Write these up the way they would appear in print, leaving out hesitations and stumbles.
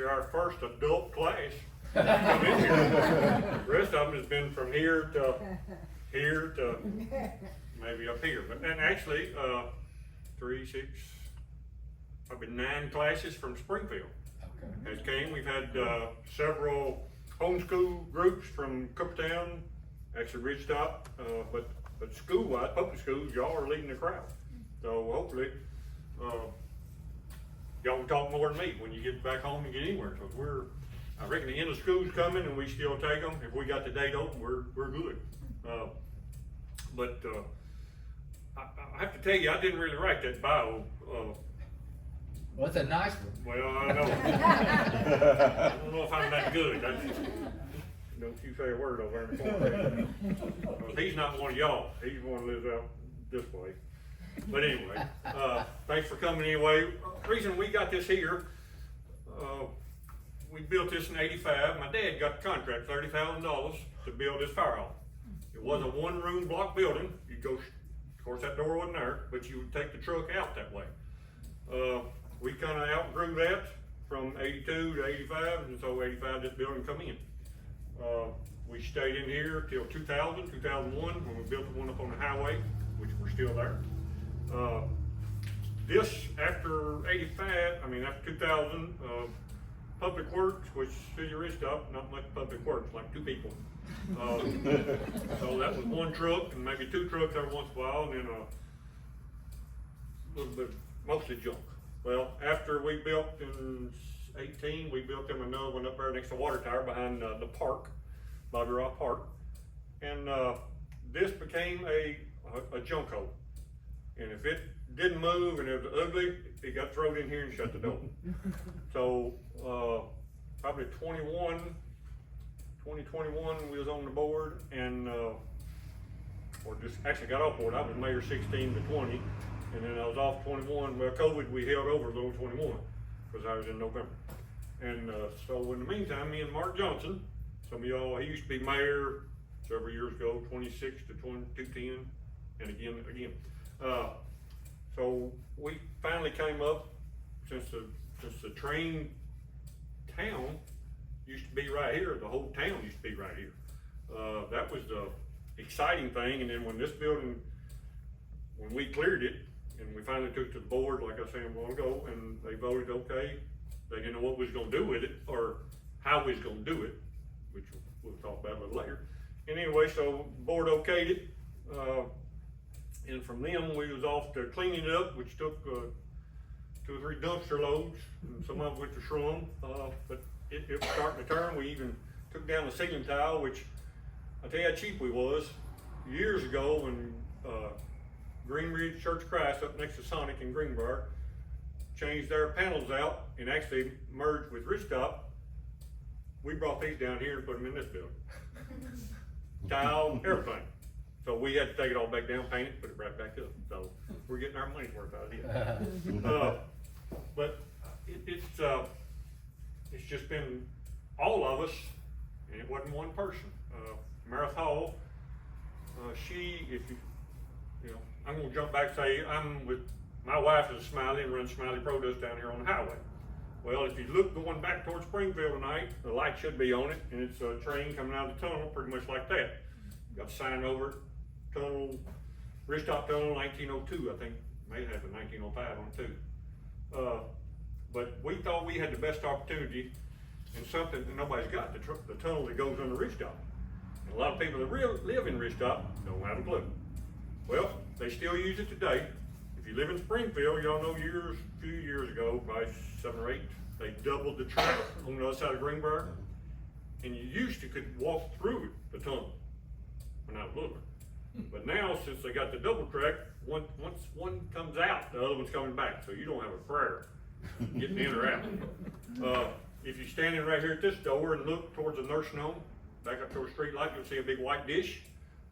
our first adult class come in here. The rest of them has been from here to maybe up here. But then actually, 3, 6, probably 9 classes from Springfield has came. We've had several homeschool groups from Cooktown, actually Ridgetop, but school-wise, public schools, y'all are leading the crowd. So hopefully, y'all can talk more than me when you get back home and get anywhere, because I reckon the end of school's coming and we still take them. If we got the date open, we're good. But I have to tell you, I didn't really write that bio. Well, it's a nice one. Well, I know. I don't know if I'm that good. Don't you say a word over in the corner. He's not one of y'all. He's one that lives out this way. But anyway, thanks for coming anyway. The reason we got this here, we built this in '85. My dad got the contract, $30,000 to build this fire hall. It was a 1-room block building. You go, of course that door wasn't there, but you would take the truck out that way. We kind of outgrew that from '82 to '85, and so '85 this building come in. We stayed in here till 2000, 2001, when we built the one up on the highway, which we're still there. This, after after 2000, Public Works, which City of Ridgetop, not much Public Works, like 2 people. So that was 1 truck and maybe 2 trucks every once in a while, and then a little bit, mostly junk. Well, after we built in '18, we built them another one up there next to Water Tower behind the park, Bobby Rock Park. And this became a junk hole. And if it didn't move and it was ugly, it got thrown in here and shut the door. So probably 2021 we was on the board, and or just actually got off board. I was mayor 16 to 20, and then I was off 21. Well, COVID, we held over a little 21 because I was in November. And so in the meantime, me and Mark Johnson, some of y'all, he used to be mayor several years ago, 26 to 210, and again. So we finally came up, since the train town used to be right here, the whole town used to be right here. That was the exciting thing. And then when this building, when we cleared it, and we finally took it to the board, like I said a while ago, and they voted okay. They didn't know what we was gonna do with it, or how we was gonna do it, which we'll talk about a little later. And anyway, so board okayed it, and from then we was off to cleaning it up, which took 2 or 3 dumpster loads, and some of them went to Shrum, but it was starting to turn. We even took down the ceiling tile, which I tell you how cheap we was. Years ago when Greenridge Church of Christ up next to Sonic in Greenbrier changed their panels out and actually merged with Ridgetop, we brought these down here and put them in this building. Tile, everything. So we had to take it all back down, paint it, put it right back up. So we're getting our money's worth out of it. But it's just been all of us, and it wasn't one person. Meredith Hall, I'm gonna jump back and say my wife is Smiley and runs Smiley Produce down here on the highway. Well, if you look going back towards Springfield tonight, the light should be on it, and it's a train coming out of the tunnel, pretty much like that. Got a sign over it, tunnel, Ridgetop Tunnel, 1902, I think, may have a 1905 on it too. But we thought we had the best opportunity in something that nobody's got, the tunnel that goes under Ridgetop. And a lot of people that live in Ridgetop don't have a clue. Well, they still use it today. If you live in Springfield, y'all know a few years ago, probably 7 or 8, they doubled the track on the other side of Greenbrier, and you could walk through the tunnel when I was little. But now, since they got the double track, once one comes out, the other one's coming back, so you don't have a prayer getting in or out. If you're standing right here at this door and look towards the nursing home, back up towards the street light, you'll see a big white dish.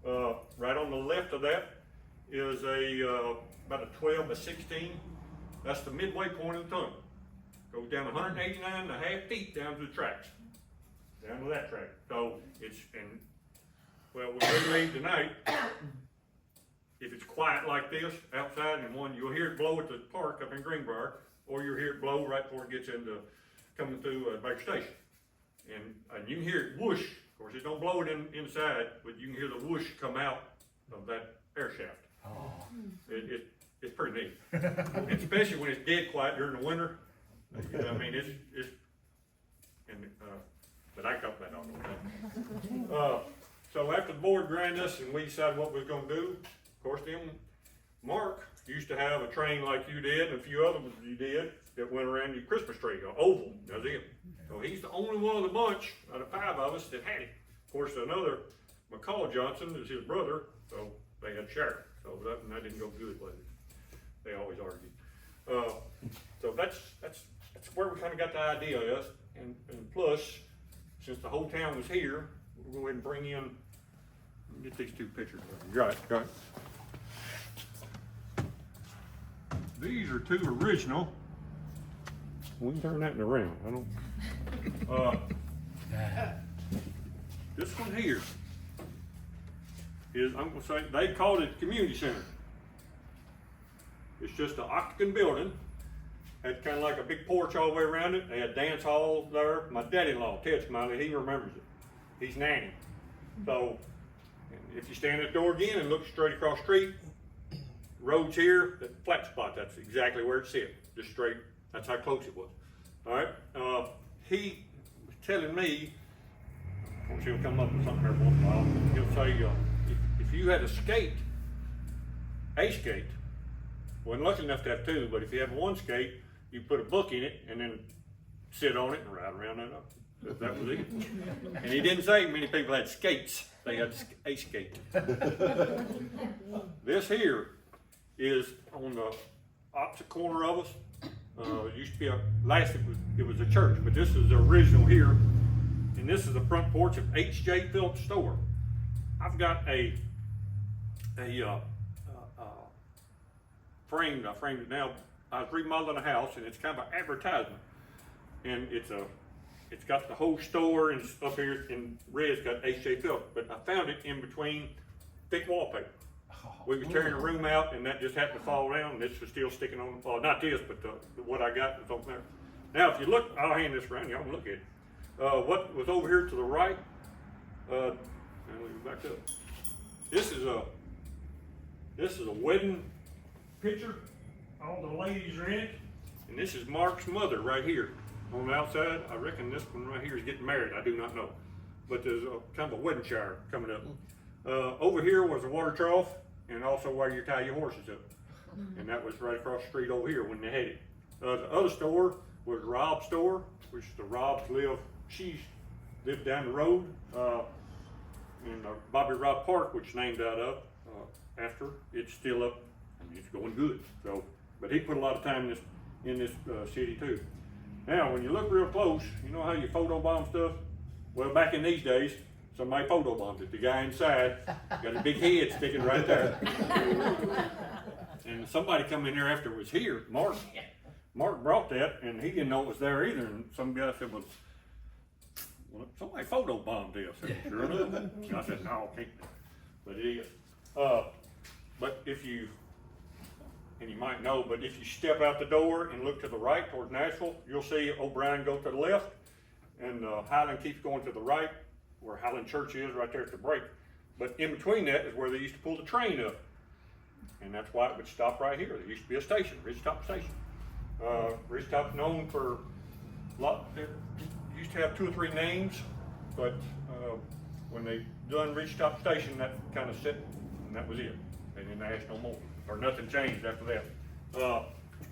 Right on the left of that is about a 12 by 16. That's the midway point of the tunnel. Goes down 189.5 feet down to the tracks, down to that track. So when we leave tonight, if it's quiet like this outside, and you'll hear it blow at the park up in Greenbrier, or you'll hear it blow right before it gets into coming through Baker Station. And you can hear it whoosh. Of course, it don't blow it inside, but you can hear the whoosh come out of that air shaft. Oh. It's pretty neat. And especially when it's dead quiet during the winter. I mean, but I cut that off. So after the board granted us and we decided what we was gonna do, of course, then Mark used to have a train like you did and a few others you did that went around your Christmas tree, an oval, that's it. So he's the only one of the bunch out of 5 of us that had it. Of course, another McCall Johnson is his brother, so they had to share it. So that didn't go good with it. They always argue. So that's where we kind of got the idea of, and plus, since the whole town was here, we'll go ahead and bring in, get these 2 pictures. Got it. These are 2 original. We can turn that around. I don't. This one here is, I'm gonna say, they called it community center. It's just an octagon building. Had kind of like a big porch all the way around it. They had dance halls there. My daddy-in-law, Ted Smiley, he remembers it. He's nanny. So if you stand at the door again and look straight across the street, roads here, that flat spot, that's exactly where it sit. Just straight, that's how close it was. All right, he was telling me, of course he'll come up with something every once in a while. He'll say, if you had a skate, wasn't lucky enough to have 2, but if you have 1 skate, you put a book in it and then sit on it and ride around that up. That was it. And he didn't say many people had skates. They had a skate. This here is on the opposite corner of us. It used to be it was a church, but this is the original here. And this is the front porch of H.J. Phillips store. I've got a framed. I framed it now. I was remodeling a house, and it's kind of an advertisement. And it's got the whole store, and up here in red, it's got H.J. Phillips. But I found it in between thick wallpaper. We were tearing a room out, and that just happened to fall down, and this was still sticking on the wall. Not this, but what I got was over there. Now, if you look, I'll hand this around. Y'all can look at it. What was over here to the right? And we back up. This is a wedding picture. All the ladies are in it, and this is Mark's mother right here on the outside. I reckon this one right here is getting married. I do not know, but there's a kind of a wedding shower coming up. Over here was a water trough, and also where you tie your horses up, and that was right across the street over here when they had it. The other store was Rob's store, which the Robs live. She lived down the road in Bobby Rob Park, which is named out of after. It's still up and it's going good. So, but he put a lot of time in this city too. Now, when you look real close, you know how you photobomb stuff? Well, back in these days, somebody photobombed it. The guy inside got a big head sticking right there. And somebody come in there after it was here. Mark brought that, and he didn't know it was there either. And some guy said, well, somebody photobombed this. I said, sure enough. And I said, no, can't. But it is. But if you, and you might know, but if you step out the door and look to the right towards Nashville, you'll see O'Brien go to the left, and Highland keeps going to the right, where Highland Church is right there at the break. But in between that is where they used to pull the train up. And that's why it would stop right here. There used to be a station, Ridgetop Station. Ridgetop's known for it used to have 2 or 3 names, but when they done Ridgetop Station, that kind of set, and that was it. They didn't ask no more, or nothing changed after that.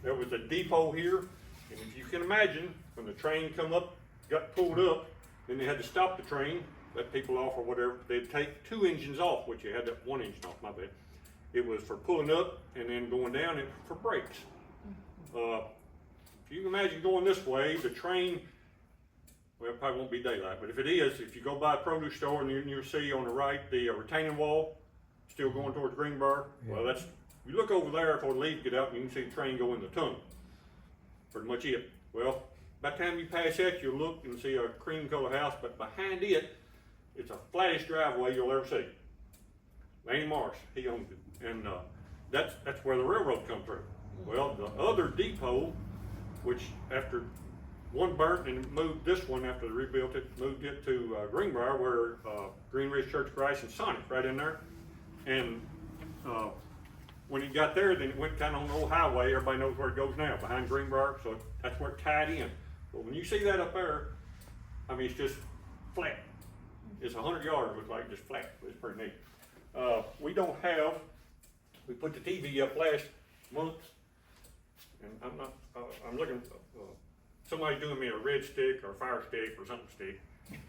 There was a depot here, and if you can imagine, when the train come up, got pulled up, then they had to stop the train, let people off or whatever. They'd take 2 engines off, which you had that 1 engine off, my bad. It was for pulling up and then going down, and for brakes. If you can imagine going this way, the train, well, it probably won't be daylight, but if it is, if you go by a produce store and you'll see on the right the retaining wall, still going towards Greenbrier, well, that's, you look over there before the leaves get out and you can see the train go in the tunnel. Pretty much it. Well, by the time you pass that, you'll look and see a cream colored house, but behind it, it's a flattest driveway you'll ever see. Lanny Morris, he owns it, and that's where the railroad come through. Well, the other depot, which after one burnt and moved this one after they rebuilt it, moved it to Greenbrier where Green Ridge Church of Christ and Sonic right in there. And when it got there, then it went kind of on the old highway. Everybody knows where it goes now, behind Greenbrier, so that's where it tied in. But when you see that up there, I mean, it's just flat. It's 100 yards, looks like just flat. It's pretty neat. We put the TV up last month, and I'm looking, somebody doing me a red stick or a fire stick or something stick.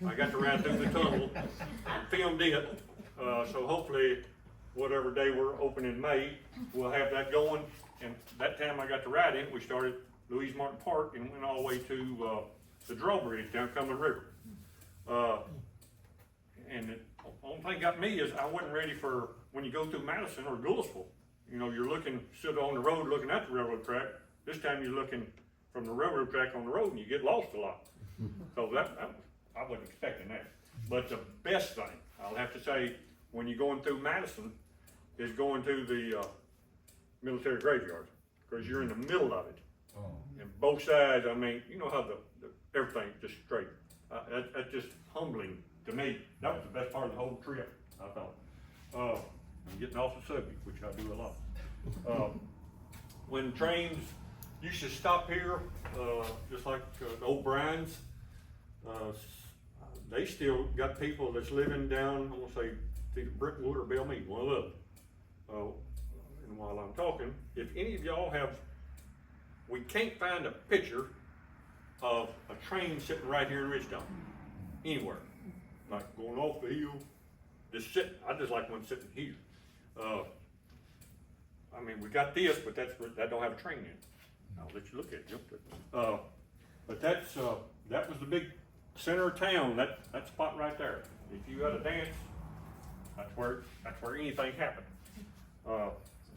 I got to ride through the tunnel and filmed it, so hopefully whatever day we're open in May, we'll have that going. And that time I got to ride in, we started Louise Martin Park and went all the way to the drawbridge down Cumberland River. And the only thing got me is I wasn't ready for when you go through Madison or Louisville. You know, you're sit on the road looking at the railroad track. This time you're looking from the railroad track on the road and you get lost a lot. So I wasn't expecting that. But the best thing, I'll have to say, when you're going through Madison, is going to the military graveyard, because you're in the middle of it. Oh. And both sides, I mean, you know how everything just straight. That's just humbling to me. That was the best part of the whole trip, I thought. I'm getting off the subject, which I do a lot. When trains used to stop here, just like the old Brian's, they still got people that's living down, I want to say, either Brentwood or Belmead, one of those. And while I'm talking, if any of y'all we can't find a picture of a train sitting right here in Ridgetop, anywhere. Like going off the hill, just sitting. I just like one sitting here. I mean, we got this, but that don't have a train in it. I'll let you look at it. But that was the big center of town. That spot right there. If you got a dance, that's where anything happened.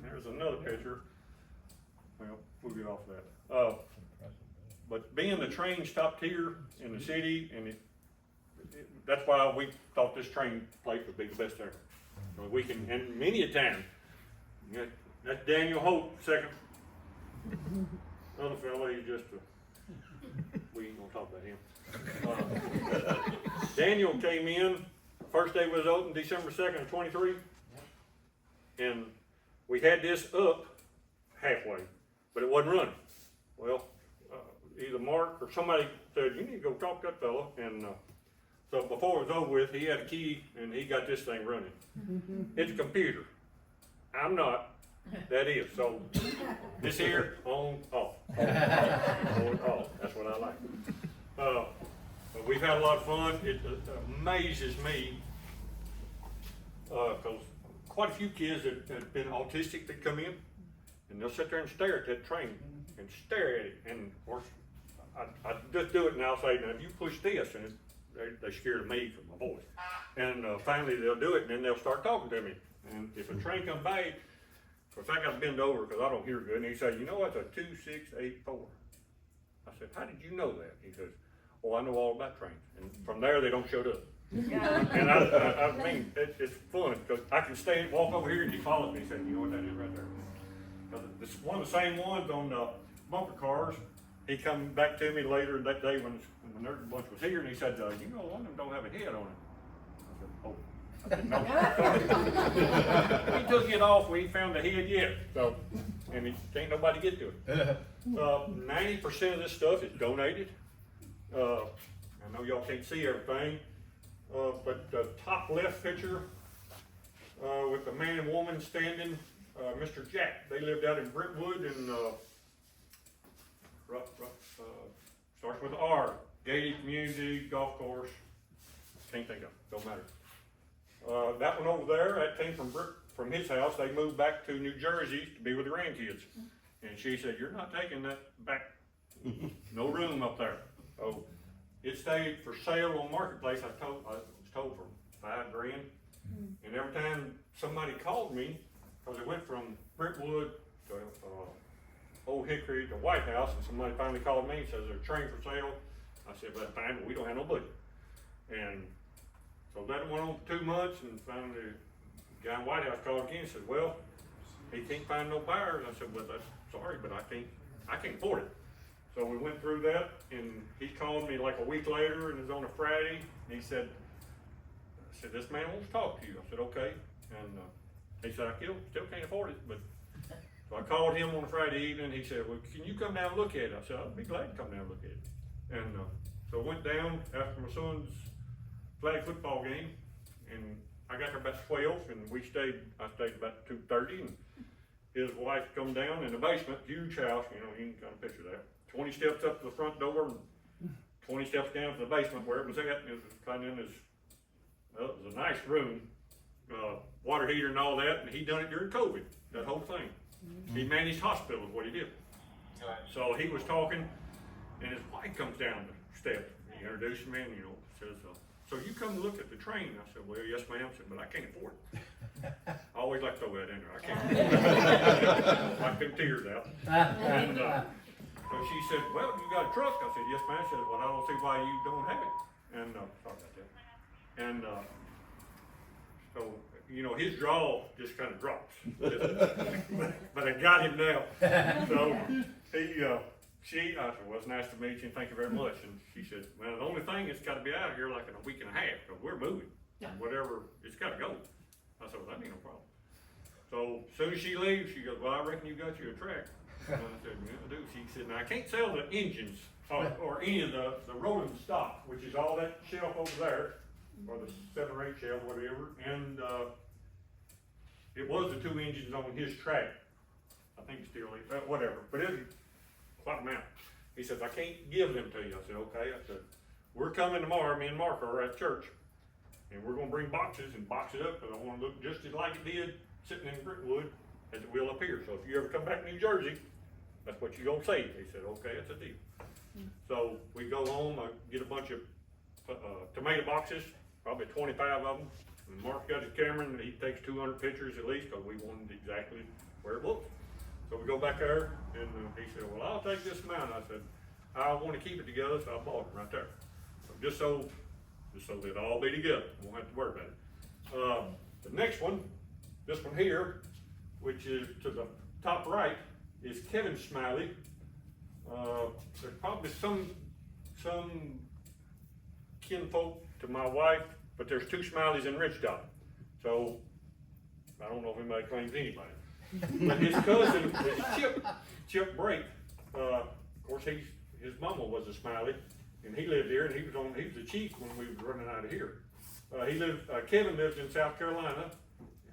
There's another picture. Well, we'll get off that. But being the train stopped here in the city, and that's why we thought this train place would be the best ever. So we can, and many a time, that's Daniel Hope, second. Other fellow, he's just we ain't gonna talk about him. Daniel came in, first day was open, December 2nd of 23, and we had this up halfway, but it wasn't running. Well, either Mark or somebody said, you need to go talk to that fellow, and so before it was over with, he had a key and he got this thing running. It's a computer. I'm not. That is. So this here, on, off. On, off. That's what I like. But we've had a lot of fun. It amazes me because quite a few kids that have been autistic that come in and they'll sit there and stare at that train and stare at it. And of course, I just do it and I'll say, now if you push this, and they're scared of me from my voice. And finally they'll do it and then they'll start talking to me. And if a train comes by, of course I got to bend over because I don't hear good. And he said, you know what's a 2684? I said, how did you know that? He says, oh, I know all about trains. And from there they don't show up. And I mean, it's fun because I can walk over here and he follows me and said, you know what that is right there? Because it's one of the same ones on the bumper cars. He come back to me later that day when the nerd bunch was here and he said, you know, one of them don't have a head on it. I said, oh. I didn't know. He took it off, we ain't found the head yet. So, and can't nobody get to it. 90% of this stuff is donated. I know y'all can't see everything, but the top left picture with the man and woman standing, Mr. Jack, they lived out in Brentwood and starts with R, gated community, golf course, can't think of it, don't matter. That one over there, that came from his house. They moved back to New Jersey to be with the grandkids. And she said, you're not taking that back, no room up there. So it stayed for sale on Marketplace, I was told for $5,000. And every time somebody called me, because it went from Brentwood to Old Hickory to White House, and somebody finally called me and says, there's a train for sale. I said, well, that's fine, but we don't have no budget. And so that went on for 2 months, and finally the guy in White House called again and said, well, he can't find no buyers. I said, well, that's sorry, but I can't afford it. So we went through that, and he called me like a week later, and it was on a Friday, and he said, this man wants to talk to you. I said, okay. And he said, I still can't afford it, but, so I called him on a Friday evening. He said, well, can you come down and look at it? I said, I'd be glad to come down and look at it. And so I went down after my son's flag football game, and I got there about 12, and I stayed about 2:30, and his wife come down in the basement, huge house, you can kind of picture that. 20 steps up to the front door, and 20 steps down to the basement where it was at. It was kind of in this, well, it was a nice room, water heater and all that, and he done it during COVID, that whole thing. He managed hospitals, what he did. So he was talking, and his wife comes down the steps. He introduced me, and says, so you come look at the train? I said, well, yes ma'am. I said, but I can't afford it. I always like to throw that in there. I can't afford it. Like them tears out. And so she said, well, you got a truck? I said, yes ma'am. She said, well, I don't see why you don't have it. And sorry about that. And so, his jaw just kind of drops. But I got him now. So I said, well, it's nice to meet you, and thank you very much. And she said, well, the only thing, it's got to be out of here like in a week and a half, because we're moving. Whatever, it's got to go. I said, well, that ain't no problem. So as soon as she leaves, she goes, well, I reckon you got you a track. And I said, yeah, I do. She said, now I can't sell the engines or any of the rolling stock, which is all that shelf over there, or the 7 or 8 shelf, whatever. And it was the 2 engines on his track. I think it's still, whatever. But it was quite an amount. He says, I can't give them to you. I said, okay. I said, we're coming tomorrow, me and Mark are at church. And we're going to bring boxes and box it up, because I want to look just as like it did sitting in Brentwood as it will up here. So if you ever come back to New Jersey, that's what you're going to see. He said, okay, that's a deal. So we go home, I get a bunch of tomato boxes, probably 25 of them. And Mark got his camera, and he takes 200 pictures at least, because we wanted exactly where it was. So we go back there, and he said, well, I'll take this amount. I said, I want to keep it together, so I bought it right there. So just so they'll all be together. Won't have to worry about it. The next one, this one here, which is to the top right, is Kevin Smiley. There's probably some kinfolk to my wife, but there's 2 Smileys in Ridgetop. So I don't know if anybody claims anybody. But his cousin is Chip Brake. Of course, his mama was a Smiley, and he lived here, and he was the chief when we was running out of here. Kevin lives in South Carolina,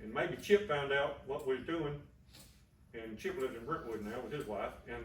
and maybe Chip found out what we was doing, and Chip lives in Brentwood now with his wife, and